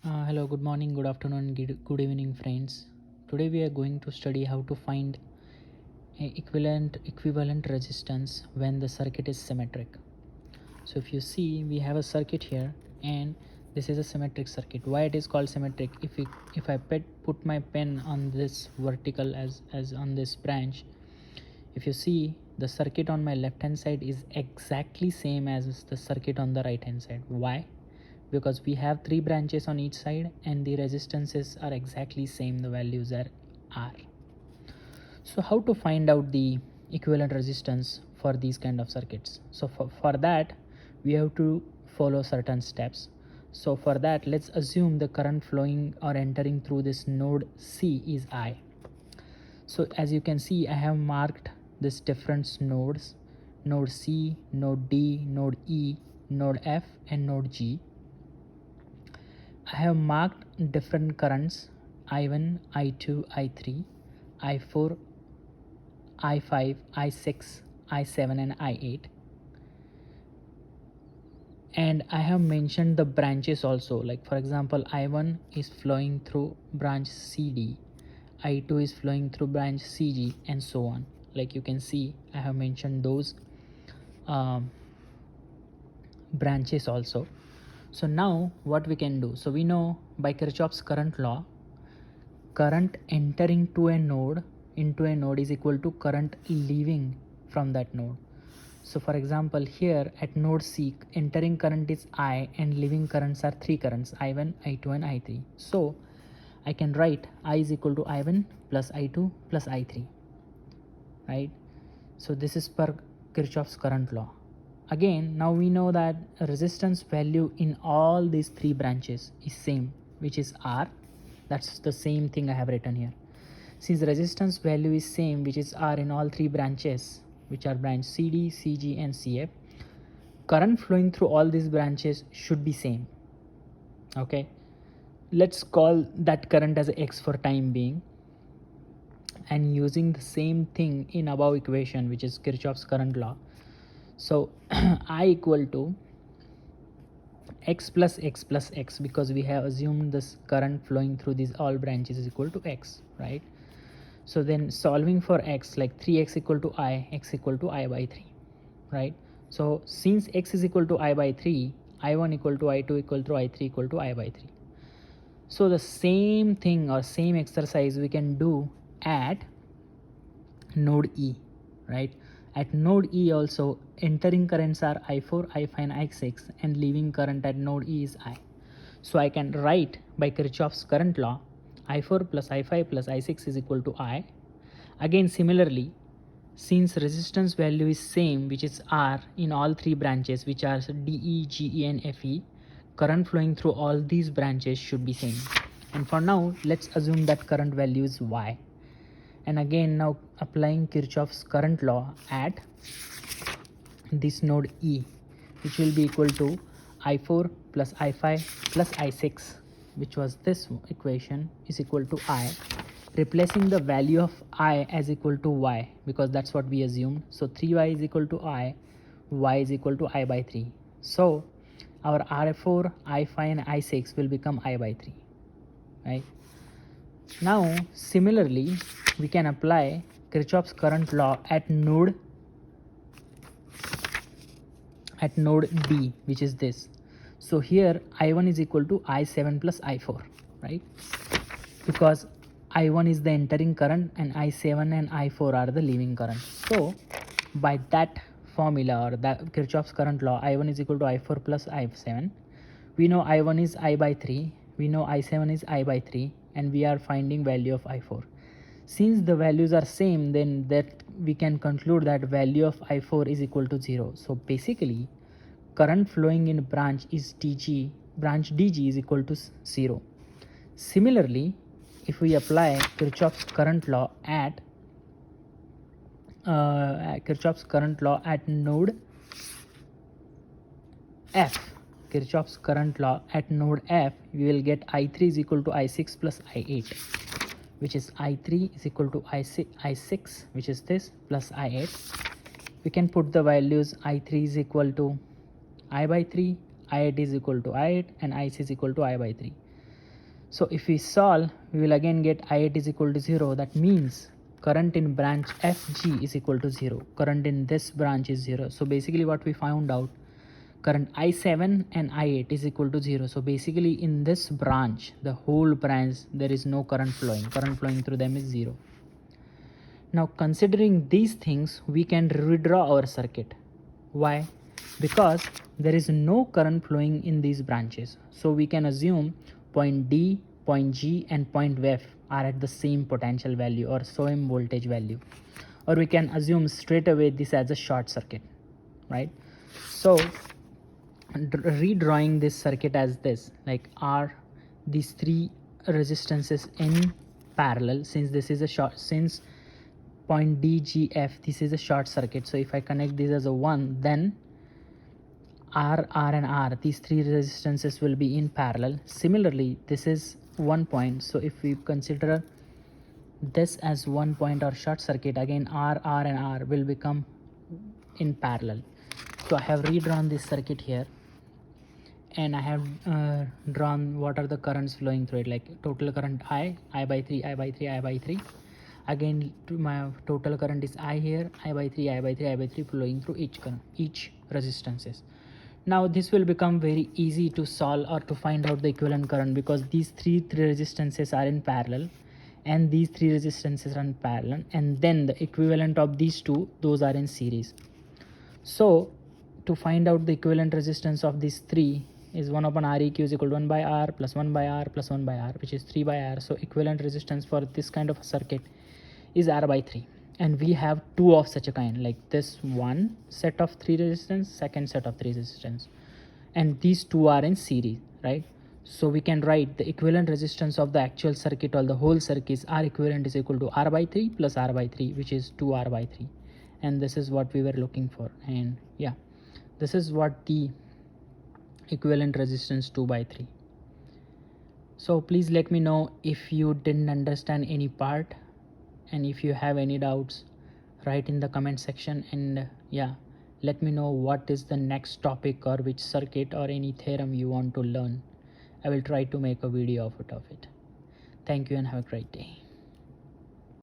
Hello, good morning, good afternoon, good evening, friends. Today we are going to study how to find a equivalent resistance when the circuit is symmetric. So if you see, we have a circuit here, and this is a symmetric circuit. Why it is called symmetric? If I put my pen on this vertical as on this branch, if you see, the circuit on my left hand side is exactly same as the circuit on the right hand side. Why? Because we have three branches on each side and the resistances are exactly same, the values are R. So how to find out the equivalent resistance for these kind of circuits? So for that we have to follow certain steps. So for that, let's assume the current flowing or entering through this node C is I. So as you can see, I have marked this different nodes: node C, node D, node E, node F, and node G. I have marked different currents: I1, I2, I3, I4, I5, I6, I7, and I8. And I have mentioned the branches also, like for example, I1 is flowing through branch CD, I2 is flowing through branch CG, and so on. Like you can see, I have mentioned those branches also. So now what we can do, so we know by Kirchhoff's current law, current entering into a node is equal to current leaving from that node. So for example, here at node C, entering current is I and leaving currents are three currents: I1, I2, and I3. So I can write I is equal to I1 plus I2 plus I3, right? So this is per Kirchhoff's current law. Again, now we know that resistance value in all these three branches is same, which is R. That's the same thing I have written here. Since resistance value is same, which is R, in all three branches, which are branch CD, CG, and CF, current flowing through all these branches should be same. Okay, let's call that current as X for time being, and using the same thing in above equation, which is Kirchhoff's current law. So I equal to X plus X plus X, because we have assumed this current flowing through these all branches is equal to X, right? So then solving for X, like 3X equal to I, X equal to I by 3, right? So since X is equal to I by 3, I1 equal to I2 equal to I3 equal to I by 3. So the same thing or same exercise we can do at node E, right? At node E also, entering currents are I4, I5, and I6, and leaving current at node E is I. So I can write by Kirchhoff's current law, I4 plus I5 plus I6 is equal to I. Again, similarly, since resistance value is same, which is R, in all three branches, which are DE, GE, and FE, current flowing through all these branches should be same. And for now, let's assume that current value is Y. And again, now applying Kirchhoff's current law at this node E, which will be equal to I4 plus I5 plus I6, which was this equation, is equal to I, replacing the value of I as equal to Y, because that's what we assumed. So 3Y is equal to I, Y is equal to I by 3. So our R4, I5, and I6 will become I by 3, right? Now similarly, we can apply Kirchhoff's current law at node D, which is this. So here I1 is equal to I7 plus I4, right? Because I1 is the entering current and I7 and I4 are the leaving current. So by that formula, or that Kirchhoff's current law, I1 is equal to I4 plus I7. We know I1 is I by 3, we know I7 is I by 3, and we are finding value of I4. Since the values are same, then that we can conclude that value of I4 is equal to 0. So basically, current flowing in branch DG is equal to 0. Similarly, if we apply Kirchhoff's current law at node F, Kirchhoff's current law at node F, we will get I3 is equal to I6 plus I8, which is I3 is equal to I6, which is this, plus I8. We can put the values: I3 is equal to I by 3, I8 is equal to I8, and I6 is equal to I by 3. So if we solve, we will again get I8 is equal to 0. That means current in branch FG is equal to 0. Current in this branch is 0. So basically what we found out, current I7 and I8 is equal to 0. So basically in this branch, the whole branch, there is no current flowing. Current flowing through them is 0. Now considering these things, we can redraw our circuit. Why? Because there is no current flowing in these branches. So we can assume point D, point G and point F are at the same potential value or same voltage value. Or we can assume straight away this as a short circuit, right? So redrawing this circuit as this, like are these three resistances in parallel, since this is a short, since point D, G, F, this is a short circuit. So if I connect this as a 1, then R, R and R, these three resistances will be in parallel. Similarly, this is 1 point. So if we consider this as 1 point or short circuit, again R, R and R will become in parallel. So I have redrawn this circuit here, and I have drawn what are the currents flowing through it, like total current I by 3, I by 3, I by 3. Again, my total current is I here, I by 3, I by 3, I by 3 flowing through each resistances. Now this will become very easy to solve or to find out the equivalent current, because these three resistances are in parallel and these three resistances are in parallel, and then the equivalent of these two, those are in series. So to find out the equivalent resistance of these three is 1 upon Req is equal to 1 by R plus 1 by R plus 1 by R, which is 3 by R. So equivalent resistance for this kind of a circuit is R by 3, and we have two of such a kind, like this one set of 3 resistance, second set of 3 resistance, and these two are in series, right? So we can write the equivalent resistance of the actual circuit or the whole circuit is R equivalent is equal to R by 3 plus R by 3, which is 2R by 3, and this is what we were looking for. And yeah, this is what the equivalent resistance 2 by 3. So please let me know if you didn't understand any part, and if you have any doubts, write in the comment section. And yeah, let me know what is the next topic or which circuit or any theorem you want to learn. I will try to make a video of it. Thank you and have a great day.